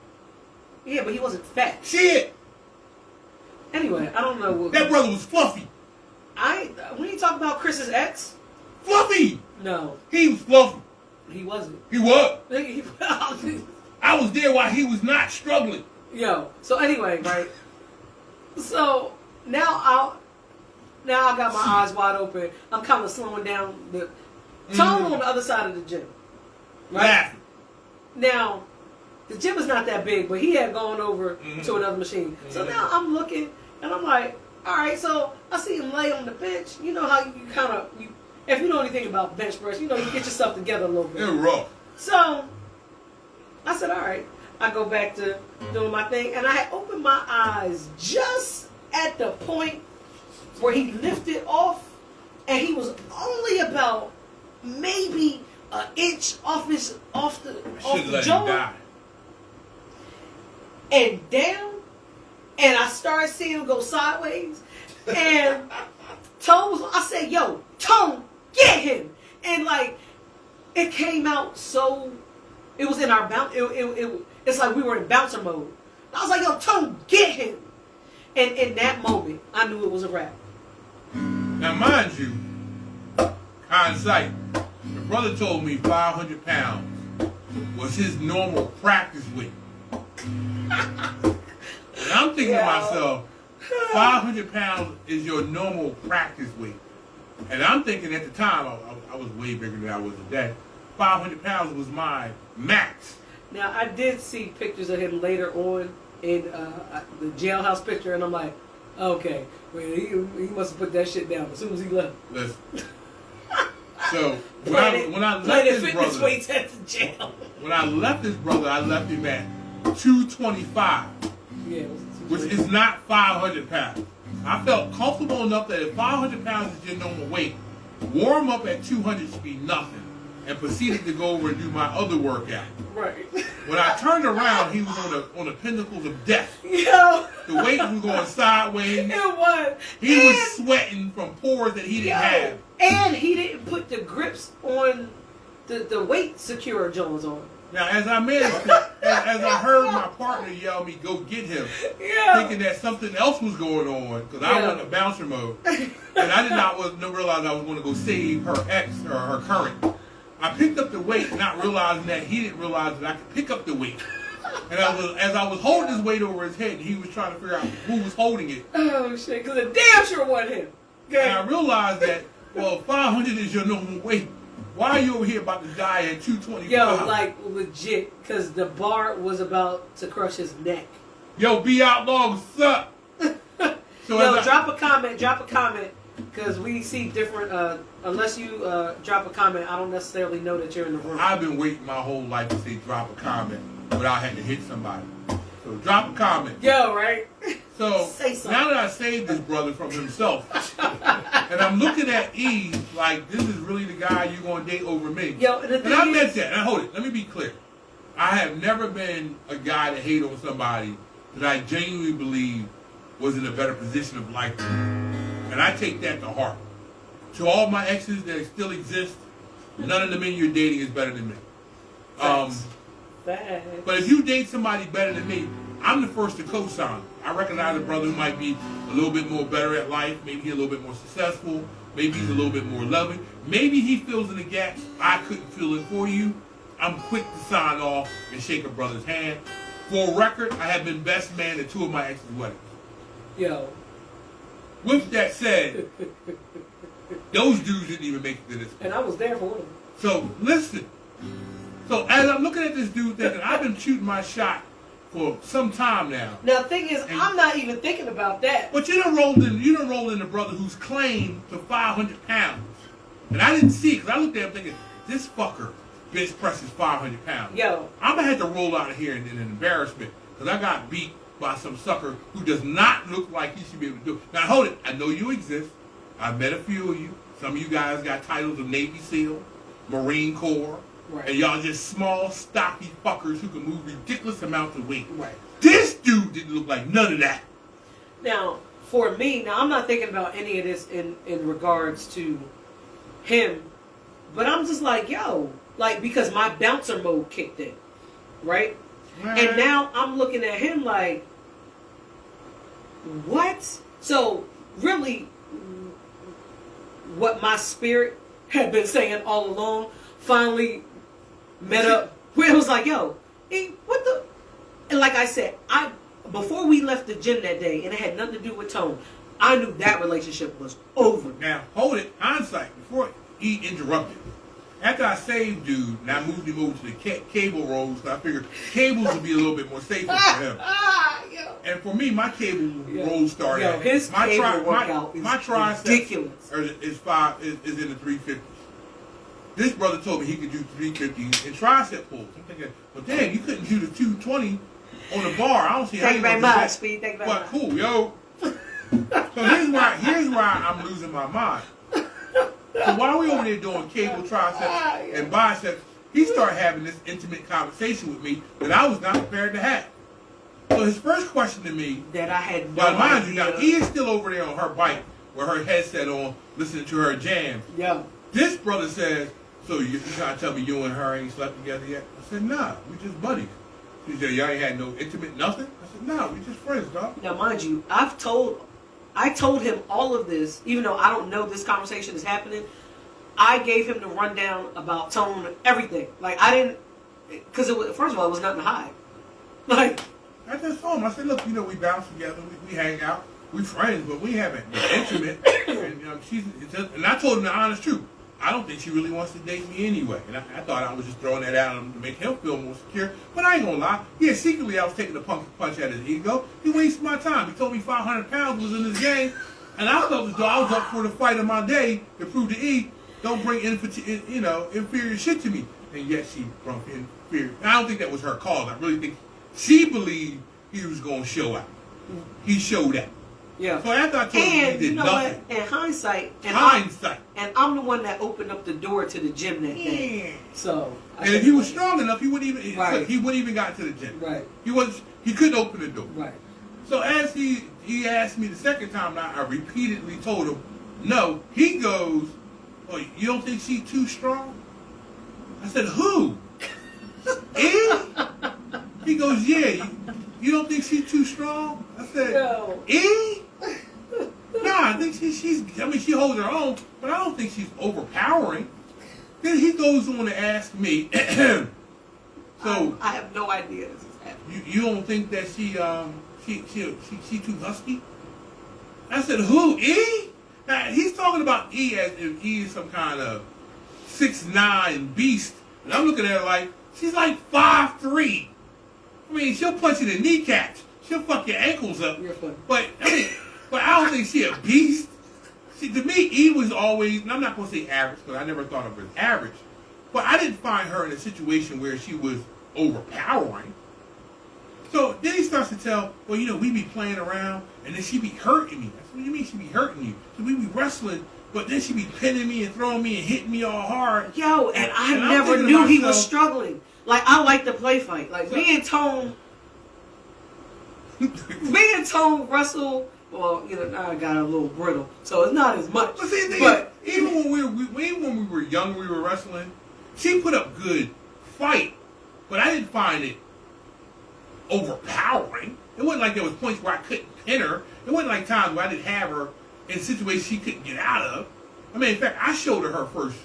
Yeah, but he wasn't fat. Shit. Anyway, I don't know what. That brother was fluffy. When you talk about Chris's ex, Fluffy. no, He was fluffy. he wasn't. He was. Yo, I was there while he was not struggling. so anyway, right? So now I got my eyes wide open. I'm kind of slowing down. Tone on the other side of the gym. Right? Laughing. Now, the gym is not that big, but he had gone over to another machine. So now I'm looking, and I'm like, all right, so I see him lay on the bench. You know how you kind of, if you know anything about bench press, you know, you get yourself together a little bit. They're rough. So I said, all right. I go back to doing my thing, and I had opened my eyes just at the point where he lifted off, and he was only about maybe an inch off the jaw and down, and I started seeing him go sideways, and I said, yo, Tone, get him, and like it came out so. It was in our bounce. It's like we were in bouncer mode. I was like, yo, Tone, get him. And in that moment, I knew it was a wrap. Now, mind you, hindsight, the brother told me 500 pounds was his normal practice weight. And I'm thinking to myself, 500 pounds is your normal practice weight. And I'm thinking at the time, I was way bigger than I was today. 500 pounds was my max. Now, I did see pictures of him later on in the jailhouse picture, and I'm like, okay, well, he must have put that shit down as soon as he left. Listen. So, when I left this brother, weights at the jail. When I left this brother, I left him at 225, Yeah, which is not 500 pounds. I felt comfortable enough that if 500 pounds is your normal weight, warm up at 200 should be nothing, and proceeded to go over and do my other workout. Right. When I turned around, he was on the pinnacles of death. Yo. The weight was going sideways. It was. He was sweating from pores that he didn't have. And he didn't put the grips on the weight secure Jones on. Now, as I managed to, as I heard my partner yell me, go get him, thinking that something else was going on, because I was in bouncer mode, and I did not realize I was going to go save her ex or her current. I picked up the weight, not realizing that he didn't realize that I could pick up the weight. And as I was holding his weight over his head, he was trying to figure out who was holding it. Oh, shit, because it damn sure wasn't him. Okay. And I realized that, well, 500 is your normal weight. Why are you over here about to die at 225? Yo, like, legit, because the bar was about to crush his neck. Yo, be outlaw, what's up? So yo, drop a comment, because we see different, unless you drop a comment, I don't necessarily know that you're in the room. I've been waiting my whole life to say drop a comment without having to hit somebody. So drop a comment. Yo, right? So say something. Now that I saved this brother from himself, and I'm looking at E like this is really the guy you're going to date over me. Yo, and I meant that. Now hold it. Let me be clear. I have never been a guy to hate on somebody that I genuinely believe was in a better position of life than me. And I take that to heart. To all my exes that still exist, none of the men you're dating is better than me. But if you date somebody better than me, I'm the first to co-sign. I recognize a brother who might be a little bit more better at life. Maybe he's a little bit more successful. Maybe he's a little bit more loving. Maybe he fills in the gaps I couldn't fill in for you. I'm quick to sign off and shake a brother's hand. For record, I have been best man at 2 of my ex's weddings. Yo. With that said, those dudes didn't even make it to this point. And I was there for one of them. So, listen. So, as I'm looking at this dude thinking, I've been shooting my shot for some time now. Now, the thing is, I'm not even thinking about that. But you done rolled in a brother who's claimed to 500 pounds. And I didn't see it, because I looked at him thinking, this fucker bench presses 500 pounds. Yo. I'm going to have to roll out of here in an embarrassment because I got beat by some sucker who does not look like he should be able to do it. Now, hold it. I know you exist. I've met a few of you. Some of you guys got titles of Navy SEAL, Marine Corps, right. And y'all just small, stocky fuckers who can move ridiculous amounts of weight. Right. This dude didn't look like none of that. Now, for me, now I'm not thinking about any of this in regards to him, but I'm just like, yo, like, because my bouncer mode kicked in, right? And now I'm looking at him like, what? So, really, what my spirit had been saying all along finally met up where it was like, yo, hey, what the? And like I said, before we left the gym that day, and it had nothing to do with Tone, I knew that relationship was over. Now, hold it, hindsight, before he interrupted. After I saved dude, and I moved him over to the cable rolls, so I figured cables would be a little bit more safer for him. And for me, my cable roll started. Yo, his cable workout is ridiculous. Is in the 350s. This brother told me he could do 350s and tricep pulls. I'm thinking, well, damn, you couldn't do the 220 on the bar. I don't see how you very much, Speed. Thank you very much. But cool, yo. So here's why I'm losing my mind. So while we over there doing cable, triceps, and biceps, he started having this intimate conversation with me that I was not prepared to have. So his first question to me, that I had no but mind idea. you, now he is still over there on her bike with her headset on, listening to her jams. Yeah. This brother says, so you trying to tell me you and her ain't slept together yet? I said, nah, we just buddies. She said, y'all ain't had no intimate nothing? I said, nah, we just friends, dog. Now, mind you, I told him all of this, even though I don't know this conversation is happening. I gave him the rundown about Tone, everything. Like, I didn't, because first of all, it was nothing to hide. Like, I just told him, I said, look, you know, we bounce together, we hang out, we friends, but we haven't been intimate. And, and I told him the honest truth. I don't think she really wants to date me anyway. And I thought I was just throwing that out to make him feel more secure. But I ain't gonna lie. Yeah, secretly I was taking a punch at his ego. He wasted my time. He told me 500 pounds was in his game. And I felt as though I was up for the fight of my day to prove to E, don't bring inferior shit to me. And yet she brought inferior. And I don't think that was her cause. I really think she believed he was going to show out. He showed out. yeah. So after I told him he did nothing. What? In hindsight. And I'm the one that opened up the door to the gym that day. So. And if he was strong enough, he wouldn't even. Right. He wouldn't even got to the gym. Right. He couldn't open the door. Right. So as he asked me the second time, I repeatedly told him, no. He goes, oh, you don't think she's too strong? I said, who? E? He goes, yeah. You don't think she's too strong? I said, no. E? Nah, I think she holds her own, but I don't think she's overpowering. Then he goes on to ask me, so I have no idea this is happening. you don't think that she too husky? I said, who, E? Now, he's talking about E as if E is some kind of 6'9" beast. And I'm looking at her like, she's like 5'3". I mean, she'll punch you in the kneecaps. She'll fuck your ankles up. You're funny. But I don't think she a beast. See, to me, E was always, and I'm not going to say average, because I never thought of her as average. But I didn't find her in a situation where she was overpowering. So then he starts to tell, well, you know, we be playing around, and then she be hurting me. I said, what do you mean she be hurting you? So we be wrestling, but then she be pinning me and throwing me and hitting me all hard. Yo, and I never knew he was struggling. Like, I like to play fight. Like, me and Tone wrestle. Well, you know, now I got a little brittle, so it's not as much. But see, even when we were young, we were wrestling. She put up good fight, but I didn't find it overpowering. It wasn't like there was points where I couldn't pin her. It wasn't like times where I didn't have her in situations she couldn't get out of. I mean, in fact, I showed her first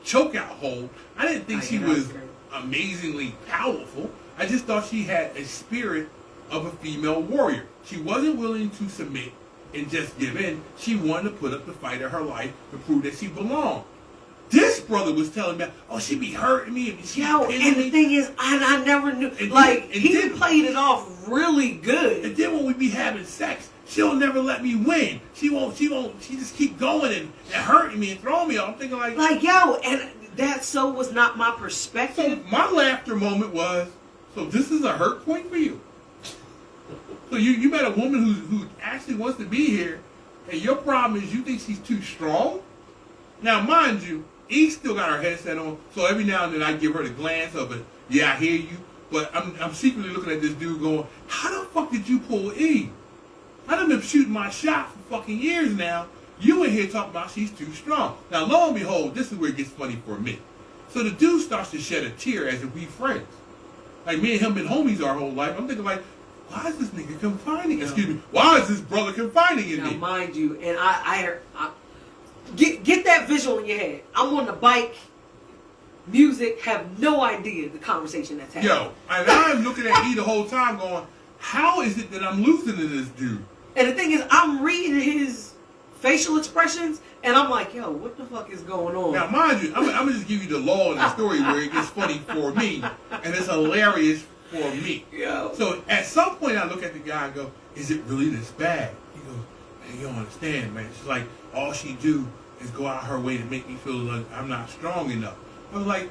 chokeout hold. I didn't think she was amazingly powerful. I just thought she had a spirit of a female warrior. She wasn't willing to submit and just give in. She wanted to put up the fight of her life to prove that she belonged. This brother was telling me, oh, she be hurting me. And the thing is, I never knew. He played it off really good. And then when we be having sex, she'll never let me win. She just keep going and hurting me and throwing me off. I'm thinking like, yo, and that so was not my So perspective. my laughter moment was, so this is a hurt point for you. So you met a woman who actually wants to be here, and your problem is you think she's too strong? Now, mind you, E still got her headset on, so every now and then I give her the glance of it. Yeah, I hear you, but I'm secretly looking at this dude going, how the fuck did you pull E? I done been shooting my shot for fucking years now. You in here talking about she's too strong. Now, lo and behold, this is where it gets funny for me. So the dude starts to shed a tear as if we friends. Like, me and him been homies our whole life. I'm thinking like, why is this nigga confining? Excuse me. Why is this brother confining in Now, me? mind you, and I get that visual in your head. I'm on the bike, music, have no idea the conversation that's happening. Yo, and I'm looking at E the whole time going, how is it that I'm losing to this dude? And the thing is, I'm reading his facial expressions, and I'm like, yo, what the fuck is going on? Now, mind you, I'm going to just give you the law in the story where it gets funny for me, and it's hilarious for me. Yo. So at some point, I look at the guy and go, is it really this bad? He goes, man, you don't understand, man. She's like, all she do is go out her way to make me feel like I'm not strong enough. I was like,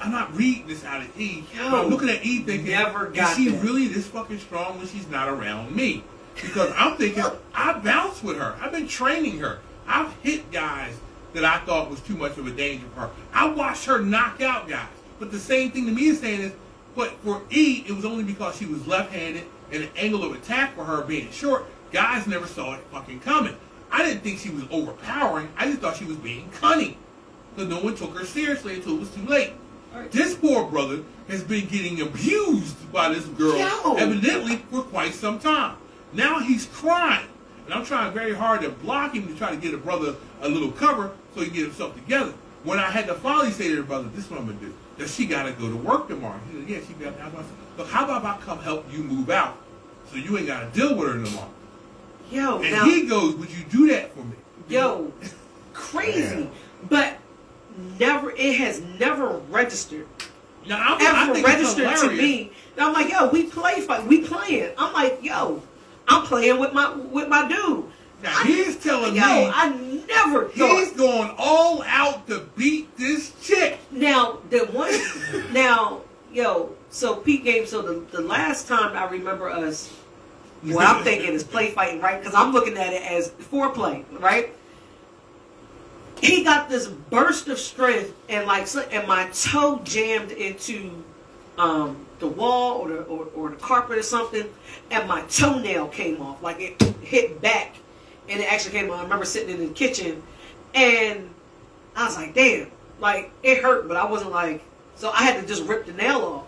I'm not reading this out of E. Yo, I'm looking at E thinking, is she that. really this fucking strong when she's not around me? Because I'm thinking, I bounce with her. I've been training her. I've hit guys that I thought was too much of a danger for her. I watched her knock out guys. But the same thing to me is saying is, but for E, it was only because she was left-handed and the angle of attack for her being short, guys never saw it fucking coming. I didn't think she was overpowering. I just thought she was being cunning. Because no one took her seriously until it was too late. Right. This poor brother has been getting abused by this girl, evidently for quite some time. Now he's crying. And I'm trying very hard to block him to try to get a brother a little cover so he can get himself together. When I had to finally say to the brother, this is what I'm going to do. That she got to go to work tomorrow. He said, yeah, she got to. Look, how about if I come help you move out so you ain't got to deal with her tomorrow? Yo, and now, he goes, would you do that for me? Yo, crazy. But never, it has never registered. Now, I think registered to me. I'm like, yo, we playing. I'm like, yo, I'm playing with my dude. Now he's telling me, I never thought. He's going all out to beat this chick. Now so Pete Game. So the last time I remember us, what I'm thinking is play fighting, right? Because I'm looking at it as foreplay, right? He got this burst of strength and my toe jammed into the wall or the carpet or something, and my toenail came off. Like it hit back, and it actually came off. I remember sitting in the kitchen, and I was like, damn, like it hurt, but I wasn't like, so I had to just rip the nail off.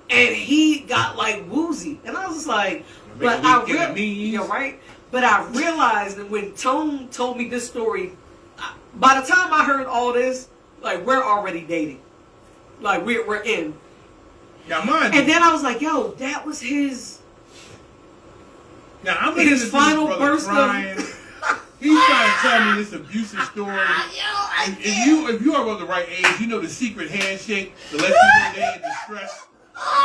And he got like woozy, and I was just like, but right? But I realized that when Tone told me this story, by the time I heard all this, like we're already dating, like we're in. Now, mind and then I was like, yo, that was his. Now I'm his final burst crying. He's trying to tell me this abusive story. If you are of the right age, you know the secret handshake to let you know they're in distress.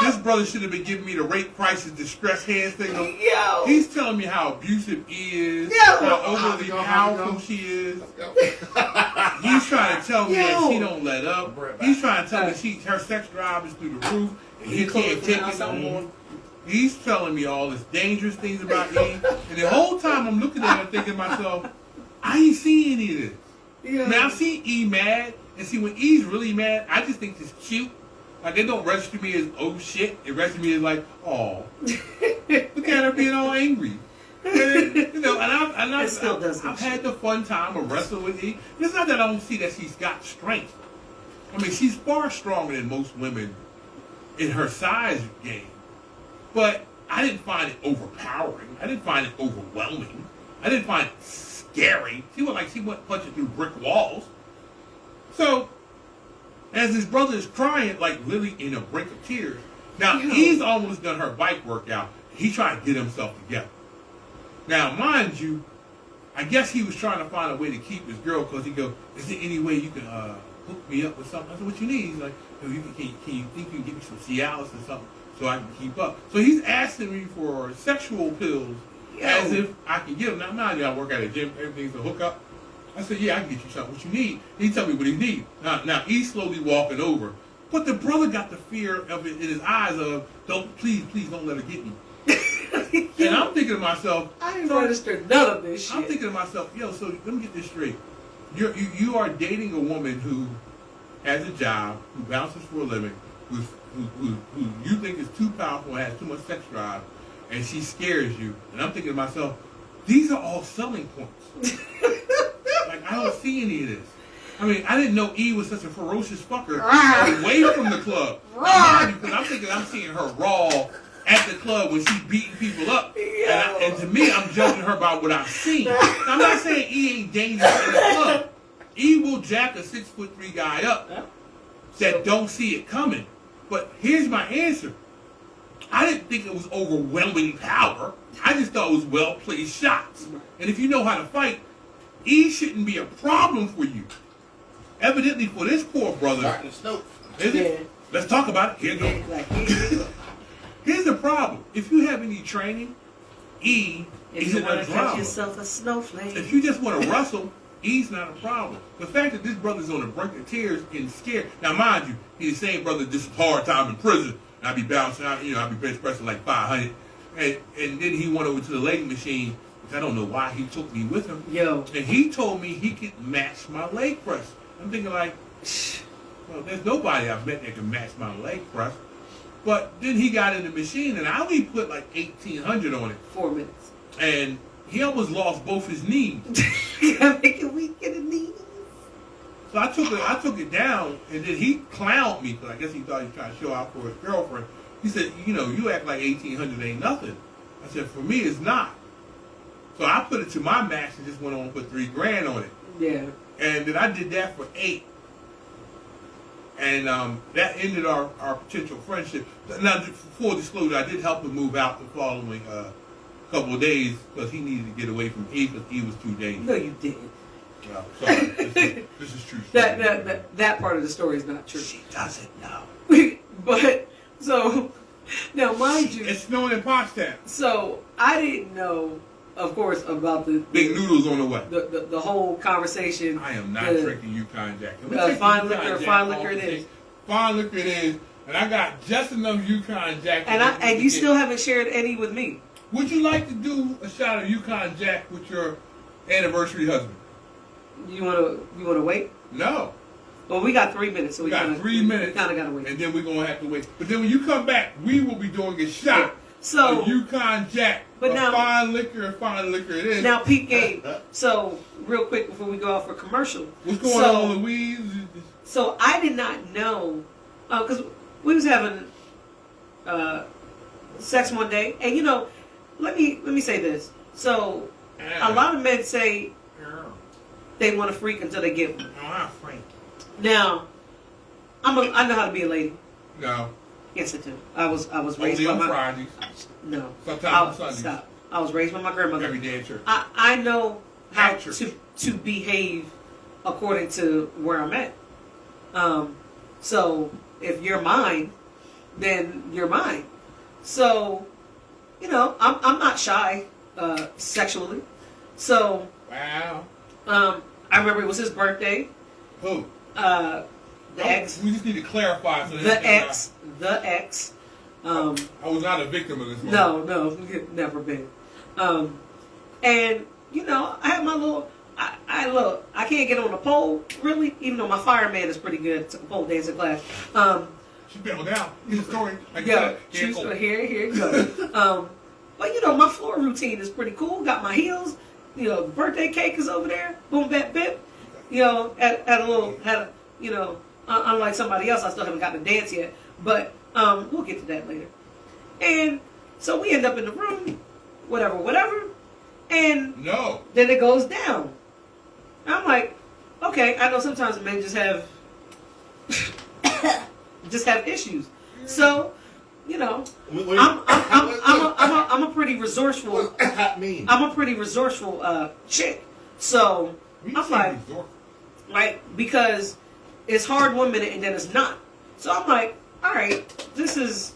This brother should have been giving me the rape crisis distress hand signal. Yo. He's telling me how abusive he is, how overly powerful she is. He's trying to tell me that she don't let up. He's trying to tell me her sex drive is through the roof and he can't take it no more. He's telling me all this dangerous things about E. And the whole time I'm looking at him thinking to myself, I ain't seen any of this. Yeah. Now I see E mad, and see when E's really mad, I just think it's cute. Like, it don't register me as, oh shit. It registers me as like, oh. Look at her being all angry. And, you know, and I've had the fun time of wrestling with E. It's not that I don't see that she's got strength. I mean, she's far stronger than most women in her size game. But I didn't find it overpowering. I didn't find it overwhelming. I didn't find it scary. She went punching through brick walls. So, as his brother is crying, like literally in a brink of tears. Now, he's almost done her bike workout. He's trying to get himself together. Now, mind you, I guess he was trying to find a way to keep his girl because he goes, is there any way you can hook me up with something? I said, what you need? He's like, can you think you can give me some Cialis or something so I can keep up? So he's asking me for sexual pills as if I can get them. Now, mind you, I work at a gym. Everything's a hookup. I said, yeah, I can get you something. What you need? He tell me what he need. Now he's slowly walking over. But the brother got the fear of it in his eyes of, please don't let her get me. And I'm thinking to myself, I didn't register none of this shit. I'm thinking to myself, yo, so let me get this straight. You are dating a woman who has a job, who bounces for a living, who you think is too powerful and has too much sex drive, and she scares you. And I'm thinking to myself, these are all selling points. Like, I don't see any of this. I mean, I didn't know E was such a ferocious fucker away from the club. Because I'm thinking I'm seeing her raw at the club when she's beating people up. And to me, I'm judging her by what I've seen. Now, I'm not saying E ain't dangerous in the club. E will jack a 6'3" guy up that don't see it coming. But here's my answer. I didn't think it was overwhelming power. I just thought it was well-placed shots. And if you know how to fight, E shouldn't be a problem for you. Evidently for this poor brother. Is it? Let's talk about it. Here you go. Here's the problem. If you have any training, E isn't a drama. Yourself a snowflake. If you just want to wrestle, E's not a problem. The fact that this brother's on the brink of tears and scared. Now, mind you, he's the same brother that just hard time in prison. I'd be bouncing out, I'd be bench pressing like 500. And then he went over to the leg machine, which I don't know why he took me with him. Yo. And he told me he could match my leg press. I'm thinking like, well, there's nobody I've met that can match my leg press. But then he got in the machine, and I only put like 1,800 on it. 4 minutes. And he almost lost both his knees. Make it weak in the knees. So I took it down, and then he clowned me, because I guess he thought he was trying to show out for his girlfriend. He said, you act like 1,800 ain't nothing. I said, for me, it's not. So I put it to my max and just went on and put $3,000 on it. Yeah. And then I did that for 8. And that ended our potential friendship. Now, full disclosure, I did help him move out the following couple of days because he needed to get away from E because E was too dangerous. No, you didn't. No, sorry. This is true. That part of the story is not true. She doesn't know. But, so, now mind you. It's snowing in Pottstown. So, I didn't know, of course, about the big noodles on the way. The whole conversation. I am not drinking Yukon Jack. Fine liquor it is. Fine liquor it is. And I got just enough Yukon Jack. And you still haven't shared any with me. Would you like to do a shot of Yukon Jack with your anniversary husband? You wanna wait? No. Well, we got 3 minutes, so we got 3 minutes. We kind of gotta wait. And then we're gonna have to wait. But then when you come back, we will be doing a shot. So Yukon Jack. But now fine liquor it is. Now peak game. So real quick before we go out for commercial. What's going on, Louise? So I did not know because we was having sex one day, and let me say this. So a lot of men say they want to freak until they get one. No, I'm not freak. Now I know how to be a lady. No. Yes, I do. I was raised by my Fridays. No. Sometimes on Sundays. Stop. I was raised by my grandmother. Every day at church. I know how to behave according to where I'm at. So if you're mine, then you're mine. So, I'm not shy sexually. So wow. I remember it was his birthday. Who? The ex. We just need to clarify. So the ex. I was not a victim of this one. No, never been. And I have my little. I can't get on the pole really, even though my fireman is pretty good. Took a pole dancing class. She fell down. Here's a story. Here it goes. But my floor routine is pretty cool. Got my heels. The birthday cake is over there. Boom, bap, bip. Unlike somebody else, I still haven't gotten to dance yet. But we'll get to that later. And so we end up in the room, whatever. And then it goes down. I'm like, okay, I know sometimes men just have issues. So, I'm a pretty resourceful. What does that mean? I'm a pretty resourceful chick. So I'm like, right, because it's hard 1 minute and then it's not. So I'm like, all right, this is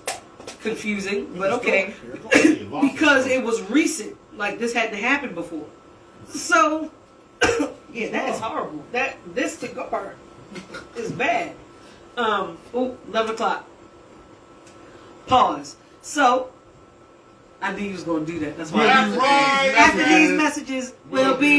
confusing, but okay, because it was recent. Like this hadn't happened before. So Yeah, that is horrible. This cigar is bad. 11 o'clock. Pause. So, I knew you was going to do that. That's why. Right. After these messages, we'll be